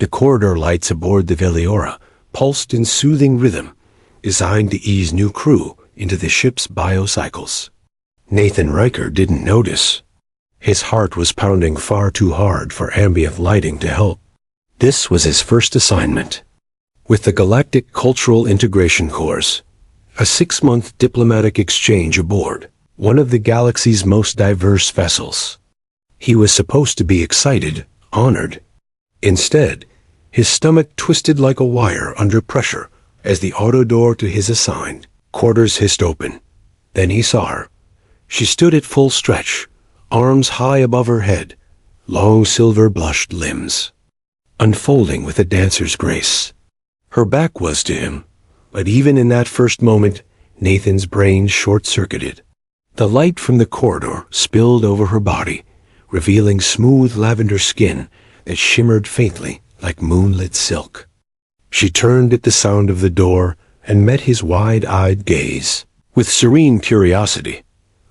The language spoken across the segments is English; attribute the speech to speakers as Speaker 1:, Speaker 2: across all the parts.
Speaker 1: The corridor lights aboard the Veliora pulsed in soothing rhythm, designed to ease new crew into the ship's biocycles. Nathan Riker didn't notice. His heart was pounding far too hard for ambient lighting to help. This was his first assignment. With the Galactic Cultural Integration Course, a 6-month diplomatic exchange aboard one of the galaxy's most diverse vessels. He was supposed to be excited, honored. Instead, his stomach twisted like a wire under pressure as the auto door to his assigned quarters hissed open. Then he saw her. She stood at full stretch, arms high above her head, long silver-blushed limbs, unfolding with a dancer's grace. Her back was to him, but even in that first moment, Nathan's brain short-circuited. The light from the corridor spilled over her body, revealing smooth lavender skin that shimmered faintly like moonlit silk. She turned at the sound of the door and met his wide-eyed gaze. With serene curiosity,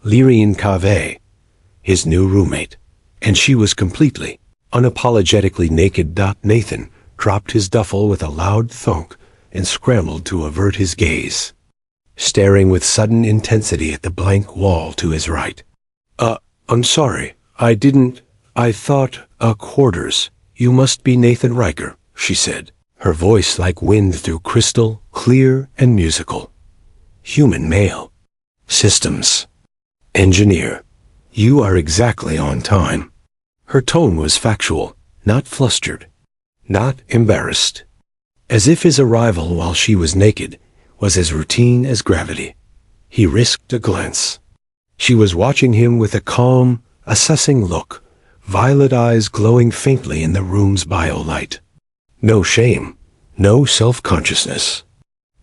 Speaker 1: Lyrian Cave, his new roommate, and she was completely, unapologetically naked. Nathan dropped his duffel with a loud thunk and scrambled to avert his gaze, staring with sudden intensity at the blank wall to his right. I'm sorry, I thought, quarters. You must be Nathan Riker, she said, her voice like wind through crystal, clear and musical. Human male. Systems. Engineer. You are exactly on time. Her tone was factual, not flustered, not embarrassed. As if his arrival while she was naked was as routine as gravity. He risked a glance. She was watching him with a calm, assessing look, violet eyes glowing faintly in the room's biolight. No shame, no self-consciousness,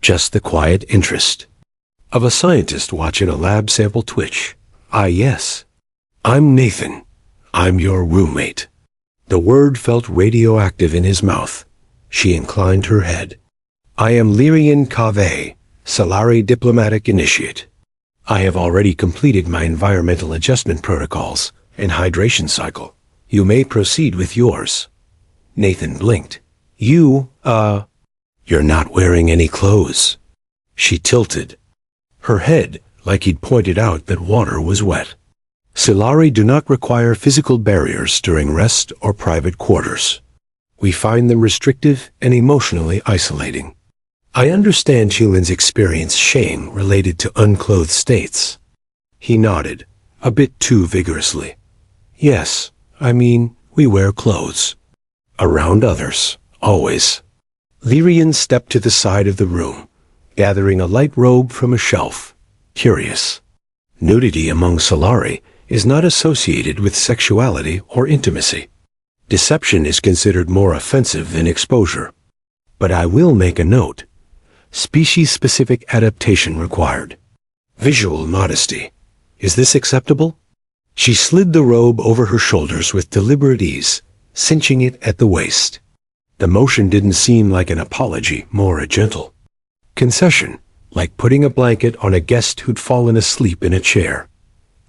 Speaker 1: just the quiet interest of a scientist watching a lab sample twitch. Yes. I'm Nathan. I'm your roommate. The word felt radioactive in his mouth. She inclined her head. I am Lyrian Cave, Solari Diplomatic Initiate. I have already completed my environmental adjustment protocols and hydration cycle. You may proceed with yours. Nathan blinked. You're not wearing any clothes. She tilted her head like he'd pointed out that water was wet. Solari do not require physical barriers during rest or private quarters. We find them restrictive and emotionally isolating. I understand humans experience shame related to unclothed states. He nodded, a bit too vigorously. Yes, we wear clothes. Around others, always. Lyrian stepped to the side of the room, gathering a light robe from a shelf. Curious. Nudity among Solari is not associated with sexuality or intimacy. Deception is considered more offensive than exposure. But I will make a note. Species-specific adaptation required. Visual modesty. Is this acceptable? She slid the robe over her shoulders with deliberate ease, cinching it at the waist. The motion didn't seem like an apology, more a gentle concession, like putting a blanket on a guest who'd fallen asleep in a chair.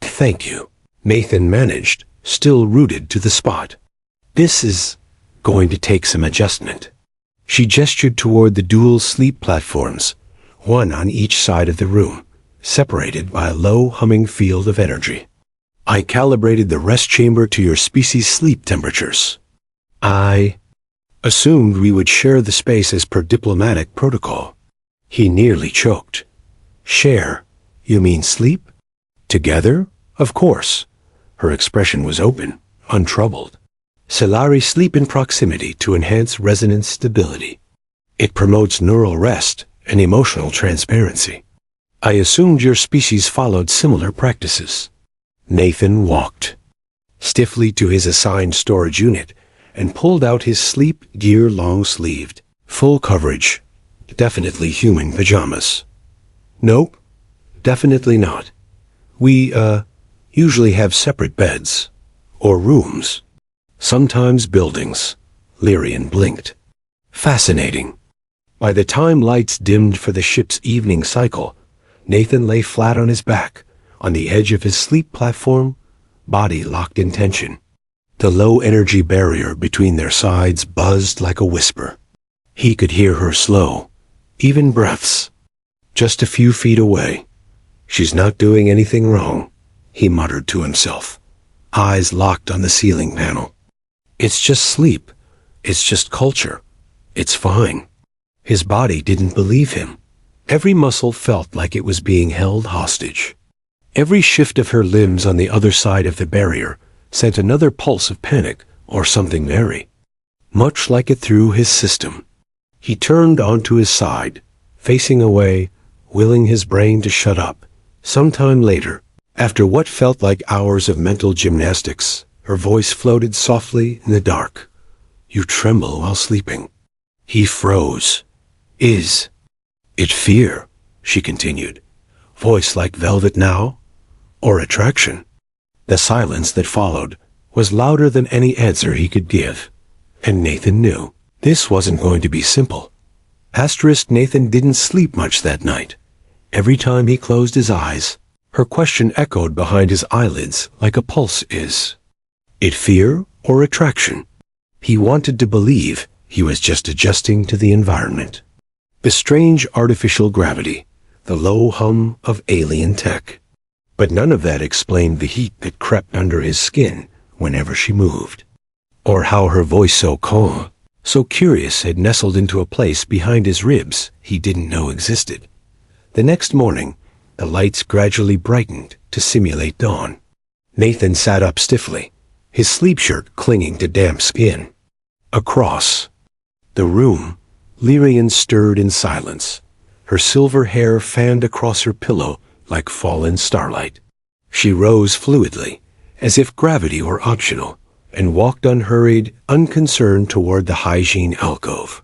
Speaker 1: Thank you, Nathan managed, still rooted to the spot. This is going to take some adjustment. She gestured toward the dual sleep platforms, one on each side of the room, separated by a low humming field of energy. I calibrated the rest chamber to your species' sleep temperatures. I assumed we would share the space as per diplomatic protocol. He nearly choked. Share? You mean sleep? Together? Of course. Her expression was open, untroubled. Solari sleep in proximity to enhance resonance stability. It promotes neural rest and emotional transparency. I assumed your species followed similar practices. Nathan walked stiffly to his assigned storage unit and pulled out his sleep gear long-sleeved, full coverage, definitely human pajamas. Nope, definitely not. We, usually have separate beds, or rooms, sometimes buildings. Lyrian blinked. Fascinating. By the time lights dimmed for the ship's evening cycle, Nathan lay flat on his back, on the edge of his sleep platform, body locked in tension. The low-energy barrier between their sides buzzed like a whisper. He could hear her slow, even breaths, just a few feet away. She's not doing anything wrong, he muttered to himself, eyes locked on the ceiling panel. It's just sleep. It's just culture. It's fine. His body didn't believe him. Every muscle felt like it was being held hostage. Every shift of her limbs on the other side of the barrier sent another pulse of panic or something very much like it through his system. He turned onto his side, facing away, willing his brain to shut up. Sometime later, after what felt like hours of mental gymnastics, her voice floated softly in the dark. You tremble while sleeping. He froze. Is it fear? She continued, voice like velvet now, or attraction? The silence that followed was louder than any answer he could give, and Nathan knew this wasn't going to be simple. Nathan didn't sleep much that night. Every time he closed his eyes, her question echoed behind his eyelids like a pulse. Is it fear or attraction? He wanted to believe he was just adjusting to the environment. The strange artificial gravity, the low hum of alien tech. But none of that explained the heat that crept under his skin whenever she moved. Or how her voice so calm, so curious, had nestled into a place behind his ribs he didn't know existed. The next morning, the lights gradually brightened to simulate dawn. Nathan sat up stiffly, his sleep shirt clinging to damp skin. Across the room, Lyrian stirred in silence, her silver hair fanned across her pillow like fallen starlight. She rose fluidly, as if gravity were optional, and walked unhurried, unconcerned toward the hygiene alcove.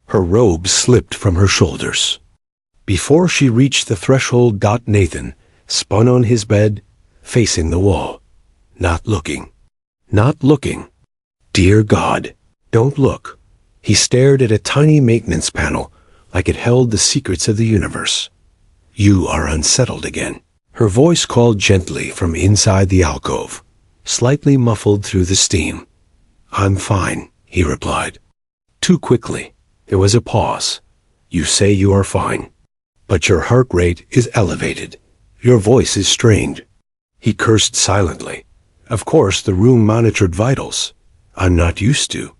Speaker 1: Her robe slipped from her shoulders. Before she reached the threshold, Nathan spun on his bed, facing the wall. Not looking. Not looking. Dear God, don't look. He stared at a tiny maintenance panel, like it held the secrets of the universe. You are unsettled again. Her voice called gently from inside the alcove, slightly muffled through the steam. I'm fine, he replied. Too quickly. There was a pause. You say you are fine, but your heart rate is elevated. Your voice is strained. He cursed silently. Of course, the room monitored vitals. I'm not used to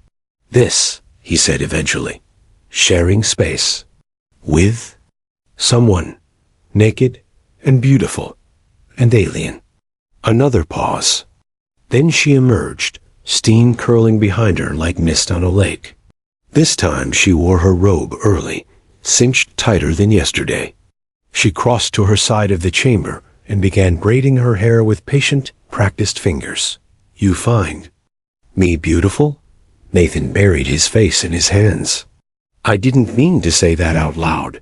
Speaker 1: this, he said eventually. Sharing space with someone, naked and beautiful and alien. Another pause. Then she emerged, steam curling behind her like mist on a lake. This time she wore her robe early, cinched tighter than yesterday. She crossed to her side of the chamber and began braiding her hair with patient, practiced fingers. You find me beautiful? Nathan buried his face in his hands. I didn't mean to say that out loud.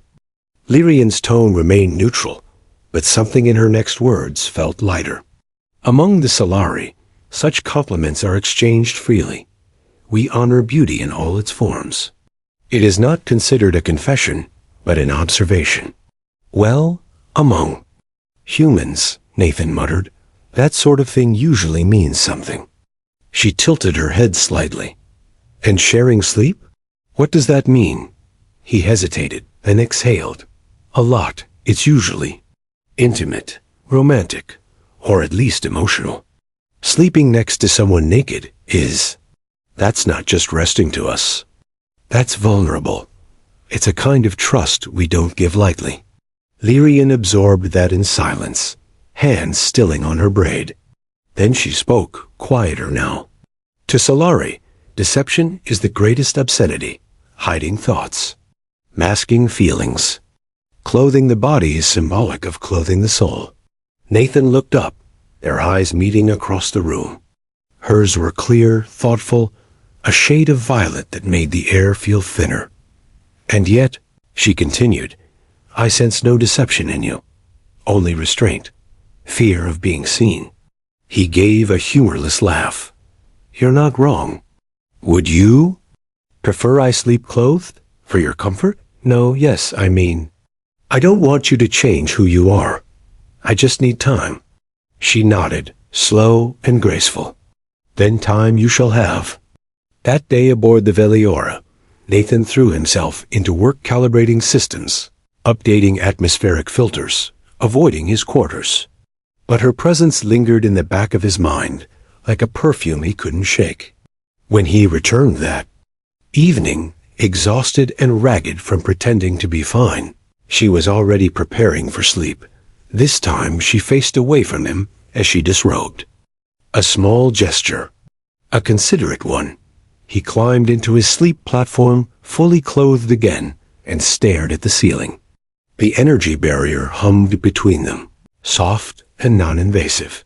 Speaker 1: Lyrian's tone remained neutral, but something in her next words felt lighter. Among the Solari, such compliments are exchanged freely. We honor beauty in all its forms. It is not considered a confession, but an observation. Well, among humans, Nathan muttered, that sort of thing usually means something. She tilted her head slightly. And sharing sleep? What does that mean? He hesitated, then exhaled. A lot. It's usually intimate, romantic, or at least emotional. Sleeping next to someone naked is. That's not just resting to us. That's vulnerable. It's a kind of trust we don't give lightly. Lyrian absorbed that in silence, hands stilling on her braid. Then she spoke, quieter now. To Solari, deception is the greatest obscenity, hiding thoughts, masking feelings. Clothing the body is symbolic of clothing the soul. Nathan looked up, their eyes meeting across the room. Hers were clear, thoughtful, a shade of violet that made the air feel thinner. And yet, she continued, I sense no deception in you, only restraint, fear of being seen. He gave a humorless laugh. You're not wrong. Would you prefer I sleep clothed for your comfort? No, yes, I mean, I don't want you to change who you are. I just need time. She nodded, slow and graceful. Then time you shall have. That day aboard the Veliora, Nathan threw himself into work calibrating systems, updating atmospheric filters, avoiding his quarters. But her presence lingered in the back of his mind, like a perfume he couldn't shake. When he returned that evening, exhausted and ragged from pretending to be fine, she was already preparing for sleep. This time she faced away from him as she disrobed. A small gesture, a considerate one. He climbed into his sleep platform, fully clothed again, and stared at the ceiling. The energy barrier hummed between them, soft and non-invasive.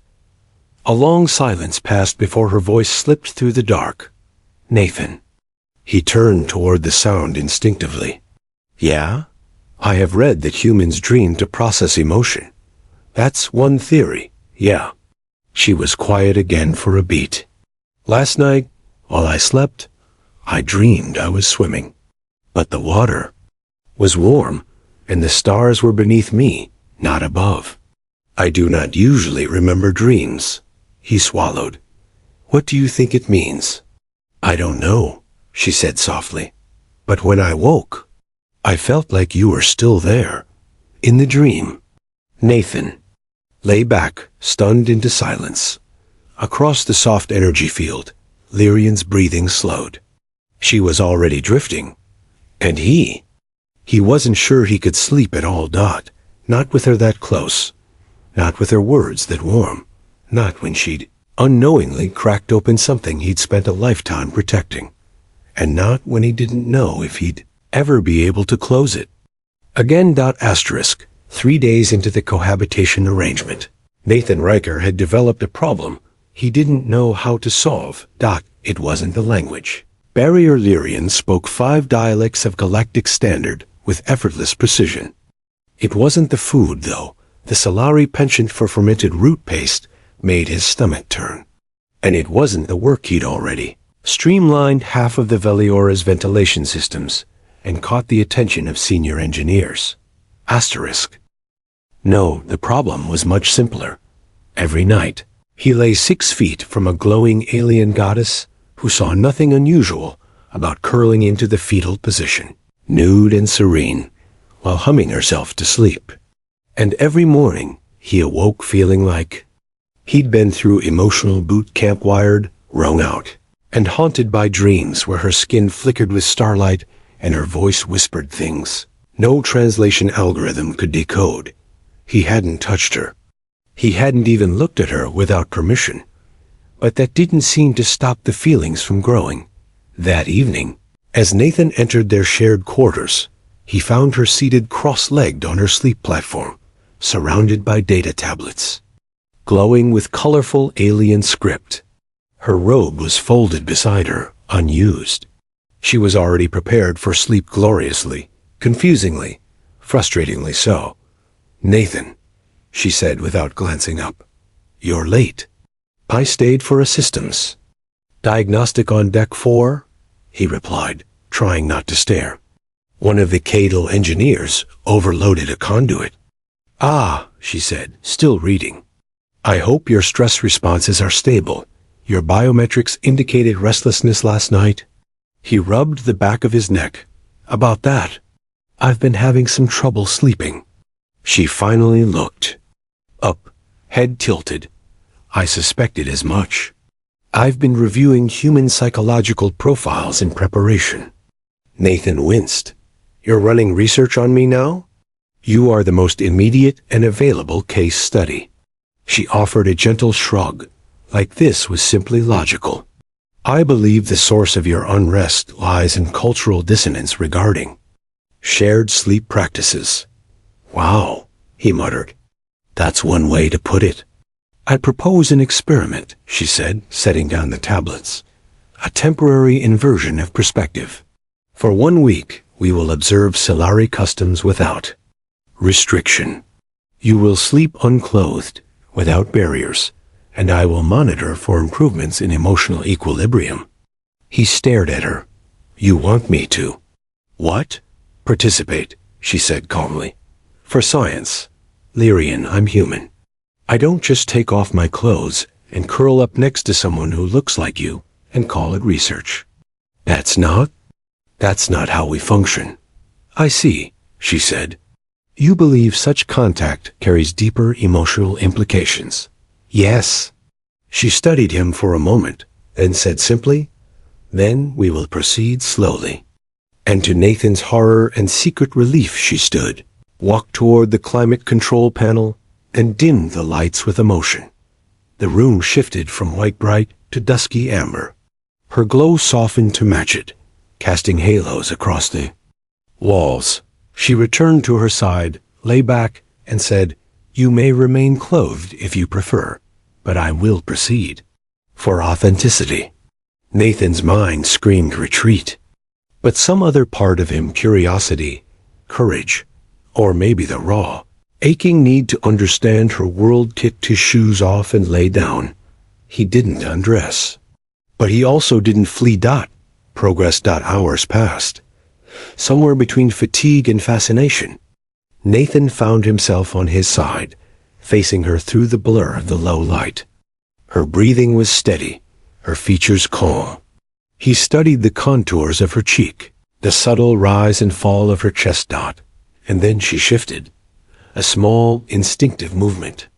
Speaker 1: A long silence passed before her voice slipped through the dark. Nathan. He turned toward the sound instinctively. Yeah? I have read that humans dream to process emotion. That's one theory, yeah. She was quiet again for a beat. Last night, while I slept, I dreamed I was swimming. But the water was warm, and the stars were beneath me, not above. I do not usually remember dreams. He swallowed. What do you think it means? I don't know, she said softly. But when I woke, I felt like you were still there, in the dream. Nathan lay back, stunned into silence. Across the soft energy field, Lyrian's breathing slowed. She was already drifting. And he wasn't sure he could sleep at all. Not with her that close. Not with her words that warm. Not when she'd unknowingly cracked open something he'd spent a lifetime protecting. And not when he didn't know if he'd ever be able to close it. Again. 3 days into the cohabitation arrangement, Nathan Riker had developed a problem he didn't know how to solve. It wasn't the language barrier. Lyrian spoke 5 dialects of galactic standard with effortless precision. It wasn't the food, though. The Solari penchant for fermented root paste made his stomach turn. And it wasn't the work. He'd already streamlined half of the Veliora's ventilation systems and caught the attention of senior engineers. No, the problem was much simpler. Every night, he lay 6 feet from a glowing alien goddess who saw nothing unusual about curling into the fetal position, nude and serene, while humming herself to sleep. And every morning, he awoke feeling like he'd been through emotional boot camp, wired, wrung out, and haunted by dreams where her skin flickered with starlight and her voice whispered things no translation algorithm could decode. He hadn't touched her. He hadn't even looked at her without permission. But that didn't seem to stop the feelings from growing. That evening, as Nathan entered their shared quarters, he found her seated cross-legged on her sleep platform, surrounded by data tablets, glowing with colorful alien script. Her robe was folded beside her, unused. She was already prepared for sleep gloriously, confusingly, frustratingly so. Nathan, she said without glancing up. You're late. I stayed for a systems diagnostic on deck 4, he replied, trying not to stare. One of the Cadal engineers overloaded a conduit. Ah, she said, still reading. I hope your stress responses are stable. Your biometrics indicated restlessness last night. He rubbed the back of his neck. About that, I've been having some trouble sleeping. She finally looked up, head tilted. I suspected as much. I've been reviewing human psychological profiles in preparation. Nathan winced. You're running research on me now? You are the most immediate and available case study. She offered a gentle shrug, like this was simply logical. I believe the source of your unrest lies in cultural dissonance regarding shared sleep practices. Wow, he muttered. That's one way to put it. I'd propose an experiment, she said, setting down the tablets. A temporary inversion of perspective. For 1 week, we will observe Solari customs without restriction. You will sleep unclothed, without barriers, and I will monitor for improvements in emotional equilibrium. He stared at her. You want me to? What? Participate, she said calmly. For science. Lyrian, I'm human. I don't just take off my clothes and curl up next to someone who looks like you and call it research. That's not how we function. I see, she said. You believe such contact carries deeper emotional implications. Yes. She studied him for a moment and said simply, then we will proceed slowly. And to Nathan's horror and secret relief she stood, walked toward the climate control panel, and dimmed the lights with emotion. The room shifted from white bright to dusky amber. Her glow softened to match it, casting halos across the walls. She returned to her side, lay back, and said, You may remain clothed if you prefer, but I will proceed. For authenticity. Nathan's mind screamed retreat. But some other part of him, curiosity, courage, or maybe the raw, aching need to understand her world, kicked his shoes off and lay down. He didn't undress. But he also didn't flee. Progress. Hours passed. Somewhere between fatigue and fascination, Nathan found himself on his side, facing her through the blur of the low light. Her breathing was steady, her features calm. He studied the contours of her cheek, the subtle rise and fall of her chest dot, and then she shifted. A small, instinctive movement.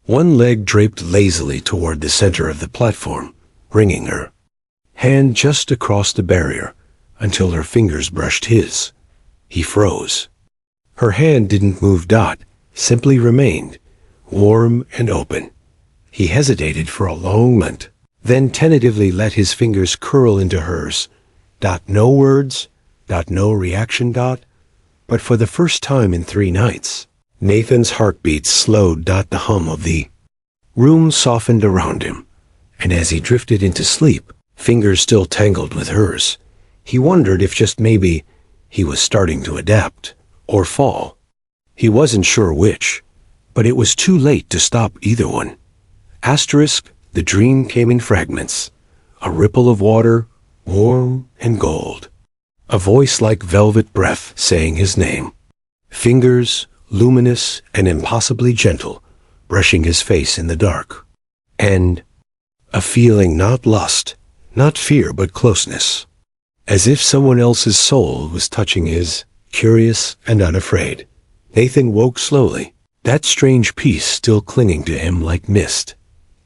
Speaker 1: One leg draped lazily toward the center of the platform, bringing her hand just across the barrier until her fingers brushed his. He froze. Her hand didn't move. Simply remained, warm and open. He hesitated for a long moment, then tentatively let his fingers curl into hers. No words, no reaction. But for the first time in 3 nights, Nathan's heartbeat slowed. The hum of the room softened around him, and as he drifted into sleep, fingers still tangled with hers, he wondered if just maybe he was starting to adapt or fall. He wasn't sure which, but it was too late to stop either one. The dream came in fragments, a ripple of water, warm and gold. A voice like velvet breath saying his name. Fingers, luminous and impossibly gentle, brushing his face in the dark. And a feeling, not lust, not fear, but closeness. As if someone else's soul was touching his, curious and unafraid. Nathan woke slowly, that strange peace still clinging to him like mist.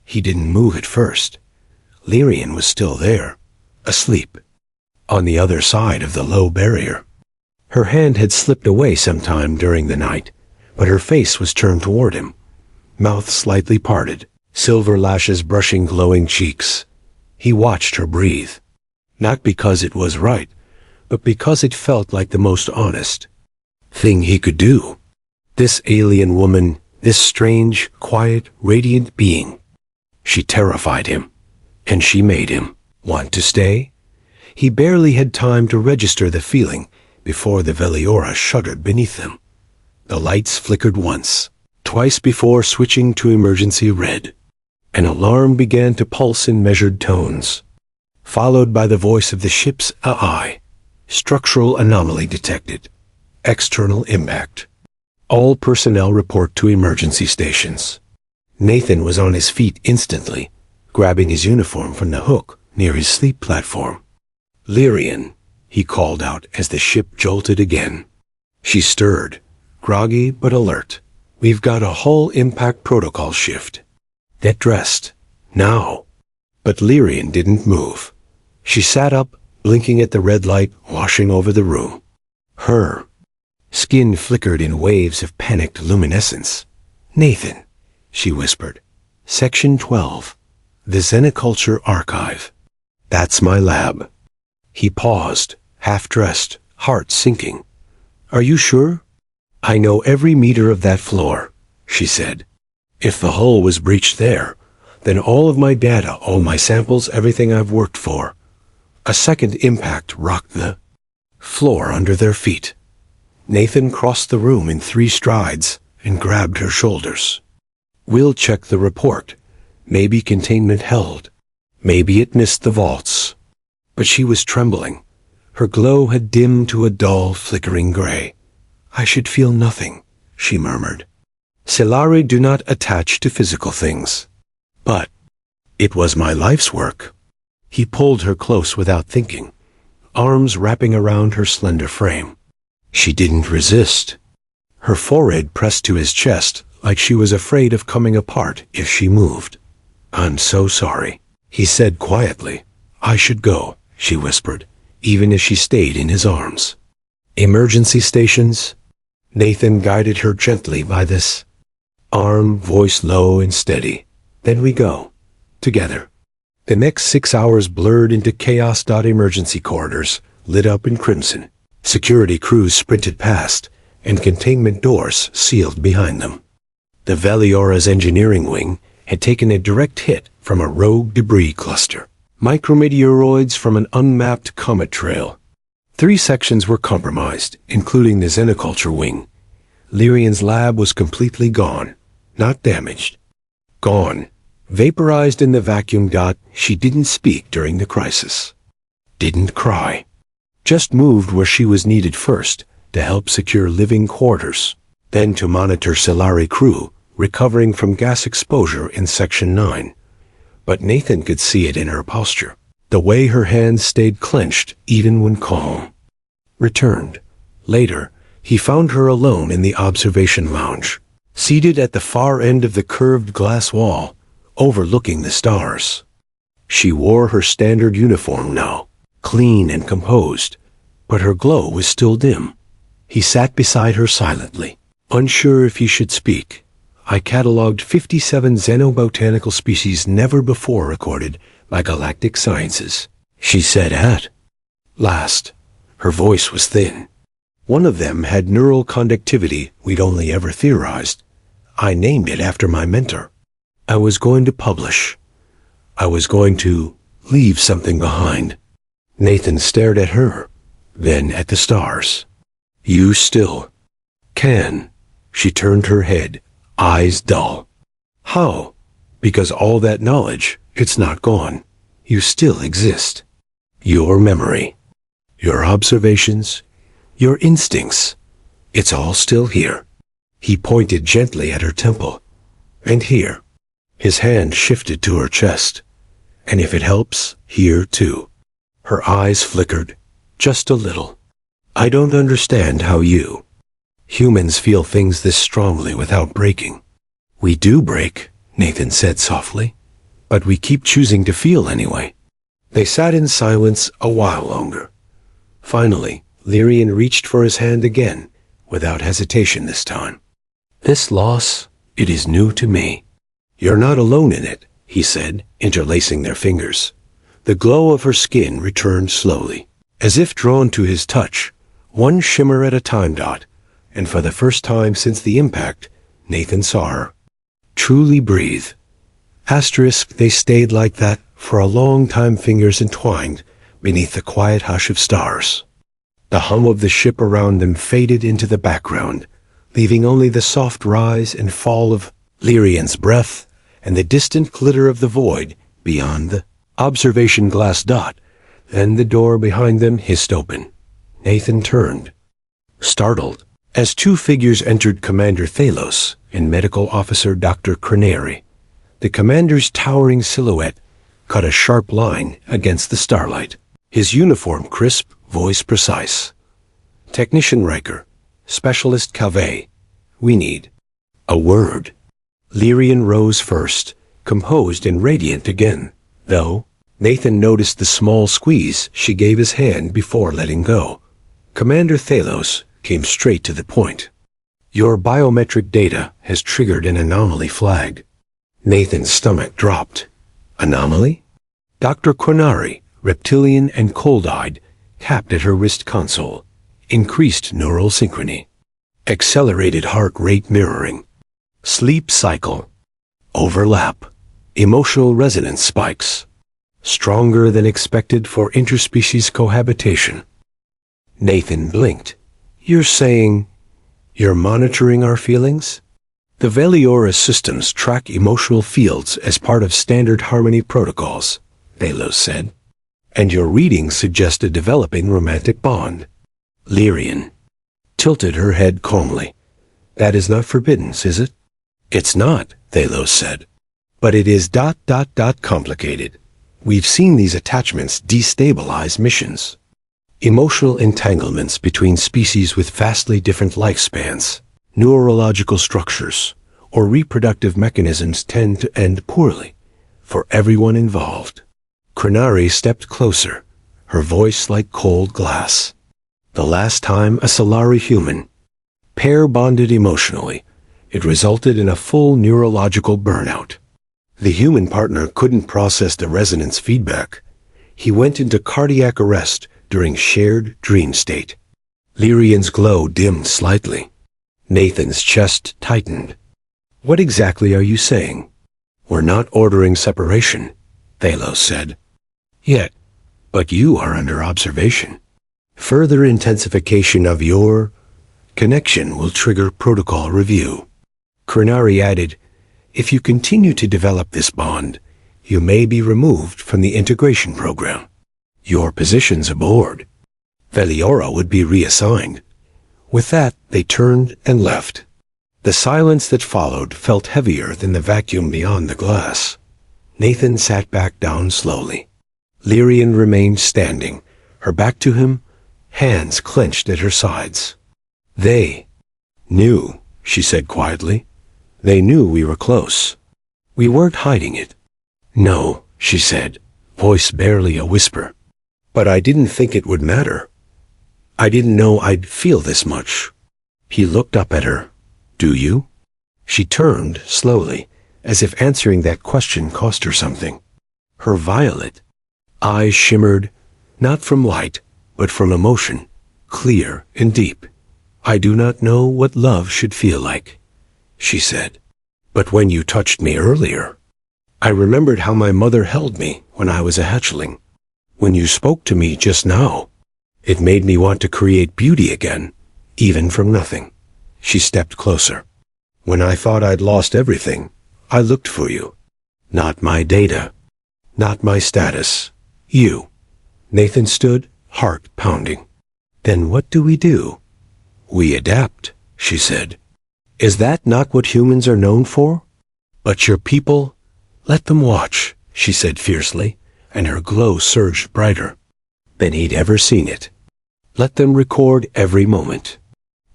Speaker 1: He didn't move at first. Lyrian was still there, asleep, on the other side of the low barrier. Her hand had slipped away sometime during the night, but her face was turned toward him, mouth slightly parted, silver lashes brushing glowing cheeks. He watched her breathe, not because it was right, but because it felt like the most honest thing he could do. This alien woman, this strange, quiet, radiant being. She terrified him, and she made him want to stay. He barely had time to register the feeling before the Veliora shuddered beneath them. The lights flickered once, twice before switching to emergency red. An alarm began to pulse in measured tones, followed by the voice of the ship's AI. Structural anomaly detected. External impact. All personnel report to emergency stations. Nathan was on his feet instantly, grabbing his uniform from the hook near his sleep platform. Lyrian, he called out as the ship jolted again. She stirred, groggy but alert. We've got a hull impact protocol shift. Get dressed. Now. But Lyrian didn't move. She sat up, blinking at the red light washing over the room. Her skin flickered in waves of panicked luminescence. Nathan, she whispered. Section 12. The Xenoculture Archive. That's my lab. He paused, half-dressed, heart sinking. Are you sure? I know every meter of that floor, she said. If the hull was breached there, then all of my data, all my samples, everything I've worked for. A second impact rocked the floor under their feet. Nathan crossed the room in 3 strides and grabbed her shoulders. We'll check the report. Maybe containment held. Maybe it missed the vaults. But she was trembling. Her glow had dimmed to a dull, flickering gray. I should feel nothing, she murmured. Celari do not attach to physical things. But It was my life's work. He pulled her close without thinking, arms wrapping around her slender frame. She didn't resist. Her forehead pressed to his chest like she was afraid of coming apart if she moved. "I'm so sorry," he said quietly. "I should go," she whispered, even as she stayed in his arms. "Emergency stations?" Nathan guided her gently by this arm, voice low and steady. "Then we go. Together." The next 6 hours blurred into chaos. Emergency corridors lit up in crimson. Security crews sprinted past, and containment doors sealed behind them. The Veliora's engineering wing had taken a direct hit from a rogue debris cluster. Micrometeoroids from an unmapped comet trail. 3 sections were compromised, including the Xenoculture wing. Lyrian's lab was completely gone, not damaged. Gone. Vaporized in the vacuum. She didn't speak during the crisis. Didn't cry. Just moved where she was needed first, to help secure living quarters, then to monitor Solari crew recovering from gas exposure in Section 9. But Nathan could see it in her posture, the way her hands stayed clenched even when calm. Returned. Later, he found her alone in the observation lounge, seated at the far end of the curved glass wall, overlooking the stars. She wore her standard uniform now, clean and composed, but her glow was still dim. He sat beside her silently, unsure if he should speak. "I cataloged 57 xenobotanical species never before recorded by Galactic Sciences," she said at last. Her voice was thin. "One of them had neural conductivity we'd only ever theorized. I named it after my mentor. I was going to publish. I was going to leave something behind." Nathan stared at her, then at the stars. "You still can." She turned her head, eyes dull. "How?" "Because all that knowledge, it's not gone. You still exist. Your memory, your observations, your instincts, it's all still here." He pointed gently at her temple. "And here." His hand shifted to her chest. "And if it helps, here too." Her eyes flickered, just a little. "I don't understand how you humans feel things this strongly without breaking." "We do break," Nathan said softly, "but we keep choosing to feel anyway." They sat in silence a while longer. Finally, Lyrian reached for his hand again, without hesitation this time. "This loss, it is new to me." "You're not alone in it," he said, interlacing their fingers. The glow of her skin returned slowly, as if drawn to his touch, one shimmer at a time. And for the first time since the impact, Nathan saw her truly breathe. They stayed like that for a long time, fingers entwined beneath the quiet hush of stars. The hum of the ship around them faded into the background, leaving only the soft rise and fall of Lyrian's breath and the distant glitter of the void beyond the observation glass. Then the door behind them hissed open. Nathan turned, startled, as 2 figures entered: Commander Thalos and Medical Officer Dr. Crenary. The commander's towering silhouette cut a sharp line against the starlight, his uniform crisp, voice precise. "Technician Riker, Specialist Calvé, we need a word." Lyrian rose first, composed and radiant again, though Nathan noticed the small squeeze she gave his hand before letting go. Commander Thalos came straight to the point. "Your biometric data has triggered an anomaly flagged." Nathan's stomach dropped. "Anomaly?" Dr. Crenary, reptilian and cold-eyed, tapped at her wrist console. "Increased neural synchrony. Accelerated heart rate mirroring. Sleep cycle. Overlap. Emotional resonance spikes. Stronger than expected for interspecies cohabitation." Nathan blinked. "You're saying you're monitoring our feelings?" "The Veliora systems track emotional fields as part of standard harmony protocols," Thalos said. "And your readings suggest a developing romantic bond." Lyrian tilted her head calmly. "That is not forbidden, is it?" "It's not," Thalos said. But it is ... complicated. We've seen these attachments destabilize missions. Emotional entanglements between species with vastly different lifespans, neurological structures, or reproductive mechanisms tend to end poorly for everyone involved. Krenari stepped closer, her voice like cold glass. The last time a Solari human pair bonded emotionally, it resulted in a full neurological burnout. The human partner couldn't process the resonance feedback. He went into cardiac arrest during shared dream state. Lyrian's glow dimmed slightly. Nathan's chest tightened. What exactly are you saying? We're not ordering separation, Thalos said. Yet, but you are under observation. Further intensification of your connection will trigger protocol review. Krenari added, if you continue to develop this bond, you may be removed from the integration program. Your positions aboard Veliora would be reassigned. With that, they turned and left. The silence that followed felt heavier than the vacuum beyond the glass. Nathan sat back down slowly. Lyrian remained standing, her back to him, hands clenched at her sides. They knew, she said quietly. They knew we were close. We weren't hiding it. No, she said, voice barely a whisper. But I didn't think it would matter. I didn't know I'd feel this much. He looked up at her. Do you? She turned slowly, as if answering that question cost her something. Her violet eyes shimmered, not from light, but from emotion, clear and deep. I do not know what love should feel like, she said. But when you touched me earlier, I remembered how my mother held me when I was a hatchling. When you spoke to me just now, it made me want to create beauty again, even from nothing. She stepped closer. When I thought I'd lost everything, I looked for you. Not my data, not my status. You. Nathan stood, heart pounding. Then what do? We adapt, she said. Is that not what humans are known for? But your people, let them watch, she said fiercely, and her glow surged brighter than he'd ever seen it. Let them record every moment.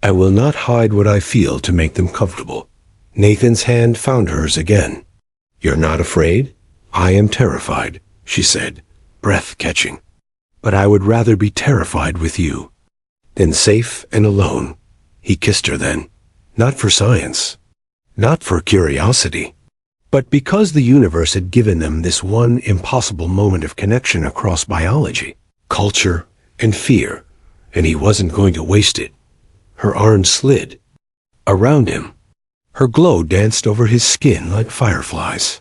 Speaker 1: I will not hide what I feel to make them comfortable. Nathan's hand found hers again. You're not afraid? I am terrified, she said, breath catching. But I would rather be terrified with you than safe and alone. He kissed her then. Not for science, not for curiosity, but because the universe had given them this one impossible moment of connection across biology, culture, and fear, and he wasn't going to waste it. Her arms slid around him. Her glow danced over his skin like fireflies.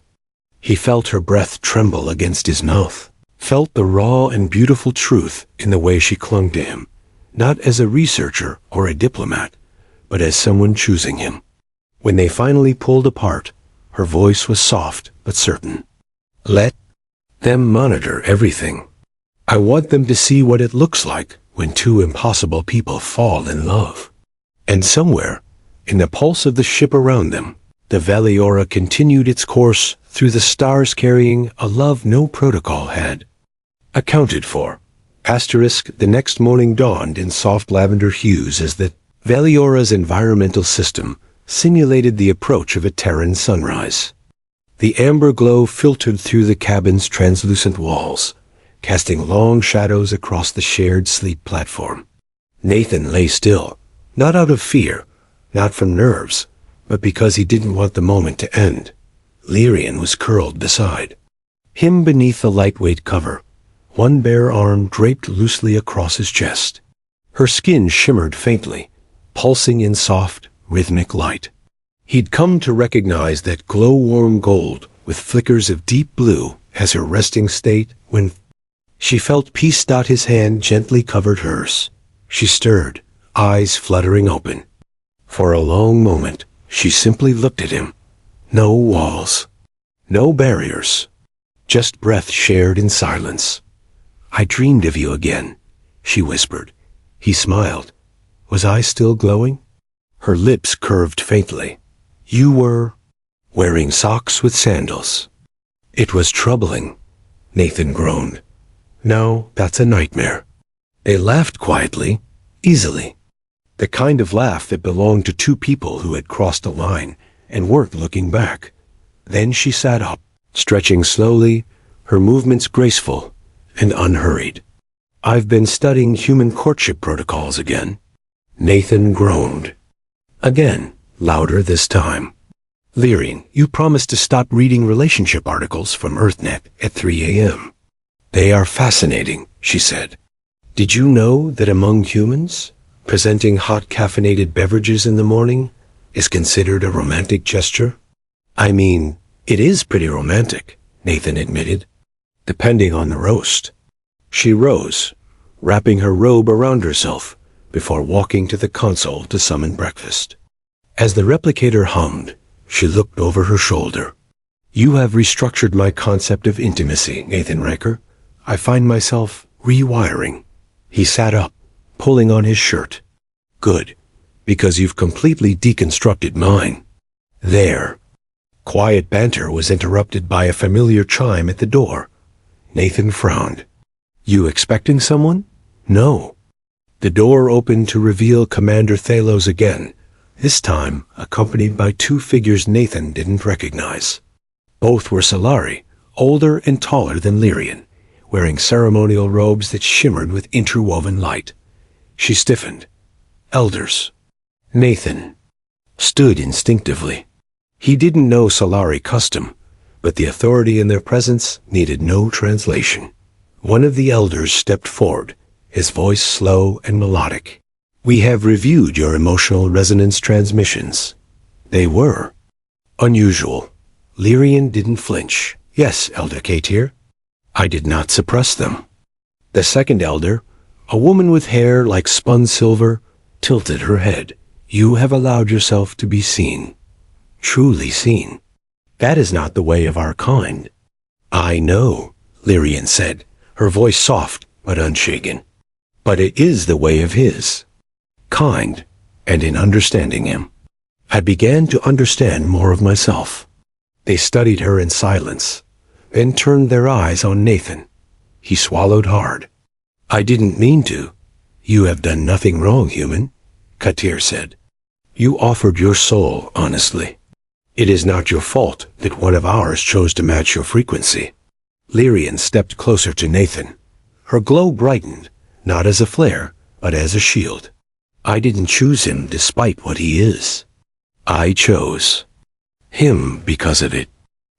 Speaker 1: He felt her breath tremble against his mouth, felt the raw and beautiful truth in the way she clung to him, not as a researcher or a diplomat, but as someone choosing him. When they finally pulled apart, her voice was soft but certain. Let them monitor everything. I want them to see what it looks like when two impossible people fall in love. And somewhere, in the pulse of the ship around them, the Veliora continued its course through the stars carrying a love no protocol had accounted for. The next morning dawned in soft lavender hues as the Veliora's environmental system simulated the approach of a Terran sunrise. The amber glow filtered through the cabin's translucent walls, casting long shadows across the shared sleep platform. Nathan lay still, not out of fear, not from nerves, but because he didn't want the moment to end. Lyrian was curled beside him beneath the lightweight cover, one bare arm draped loosely across his chest. Her skin shimmered faintly, pulsing in soft, rhythmic light. He'd come to recognize that glow-warm gold with flickers of deep blue as her resting state when she felt peace. His hand gently covered hers. She stirred, eyes fluttering open. For a long moment, she simply looked at him. No walls, no barriers, just breath shared in silence. I dreamed of you again, she whispered. He smiled. Was I still glowing? Her lips curved faintly. You were wearing socks with sandals. It was troubling, Nathan groaned. No, that's a nightmare. They laughed quietly, easily. The kind of laugh that belonged to two people who had crossed a line and weren't looking back. Then she sat up, stretching slowly, her movements graceful and unhurried. I've been studying human courtship protocols again. Nathan groaned. Again, louder this time. Lyrian, you promised to stop reading relationship articles from EarthNet at 3 a.m. They are fascinating, she said. Did you know that among humans, presenting hot caffeinated beverages in the morning is considered a romantic gesture? I mean, it is pretty romantic, Nathan admitted, depending on the roast. She rose, wrapping her robe around herself before walking to the console to summon breakfast. As the replicator hummed, she looked over her shoulder. You have restructured my concept of intimacy, Nathan Riker. I find myself rewiring. He sat up, pulling on his shirt. Good, because you've completely deconstructed mine. There. Quiet banter was interrupted by a familiar chime at the door. Nathan frowned. You expecting someone? No. The door opened to reveal Commander Thalos again, this time accompanied by two figures Nathan didn't recognize. Both were Solari, older and taller than Lyrian, wearing ceremonial robes that shimmered with interwoven light. She stiffened. Elders. Nathan stood instinctively. He didn't know Solari custom, but the authority in their presence needed no translation. One of the elders stepped forward, his voice slow and melodic. We have reviewed your emotional resonance transmissions. They were unusual. Lyrian didn't flinch. Yes, Elder Katir. I did not suppress them. The second elder, a woman with hair like spun silver, tilted her head. You have allowed yourself to be seen. Truly seen. That is not the way of our kind. I know, Lyrian said, her voice soft but unshaken. But it is the way of his kind, and in understanding him, I began to understand more of myself. They studied her in silence, then turned their eyes on Nathan. He swallowed hard. I didn't mean to. You have done nothing wrong, human, Katir said. You offered your soul honestly. It is not your fault that one of ours chose to match your frequency. Lyrian stepped closer to Nathan. Her glow brightened, not as a flare, but as a shield. I didn't choose him despite what he is. I chose him because of it.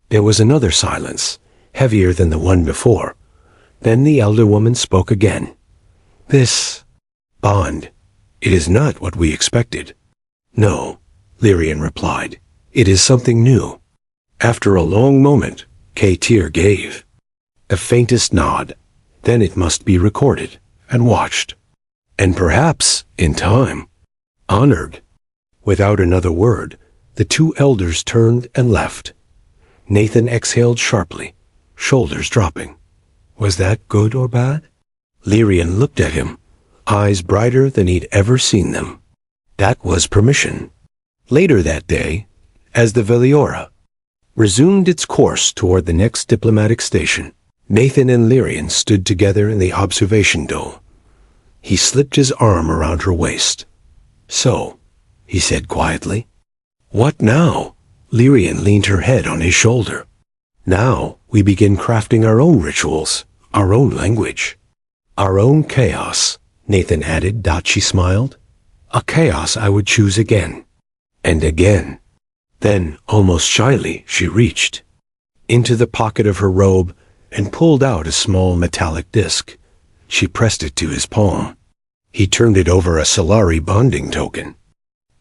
Speaker 1: There was another silence, heavier than the one before. Then the elder woman spoke again. This bond, it is not what we expected. No, Lyrian replied. It is something new. After a long moment, Katir gave the faintest nod. Then it must be recorded and watched. And perhaps, in time, honored. Without another word, the two elders turned and left. Nathan exhaled sharply, shoulders dropping. Was that good or bad? Lyrian looked at him, eyes brighter than he'd ever seen them. That was permission. Later that day, as the Veliora resumed its course toward the next diplomatic station, Nathan and Lyrian stood together in the observation dome. He slipped his arm around her waist. So, he said quietly. What now? Lyrian leaned her head on his shoulder. Now we begin crafting our own rituals, our own language, our own chaos, Nathan added. She smiled. A chaos I would choose again. And again. Then, almost shyly, she reached into the pocket of her robe and pulled out a small metallic disc. She pressed it to his palm. He turned it over. A Solari bonding token.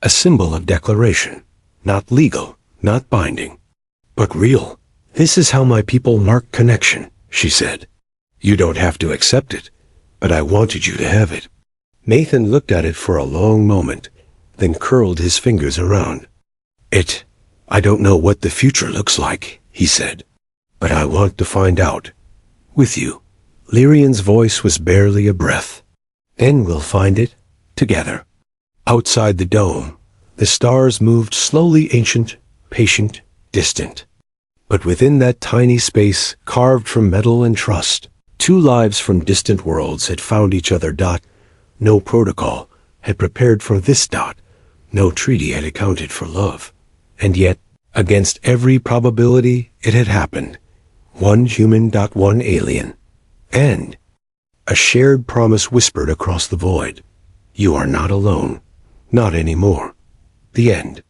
Speaker 1: A symbol of declaration. Not legal, not binding, but real. This is how my people mark connection, she said. You don't have to accept it, but I wanted you to have it. Nathan looked at it for a long moment, then curled his fingers around. I don't know what the future looks like, he said, but I want to find out. With you. Lyrian's voice was barely a breath. Then we'll find it, together. Outside the dome, the stars moved slowly, ancient, patient, distant. But within that tiny space, carved from metal and trust, two lives from distant worlds had found each other. No protocol had prepared for this. No treaty had accounted for love. And yet, against every probability, it had happened. One human. One alien. And a shared promise whispered across the void. You are not alone. Not anymore. The end.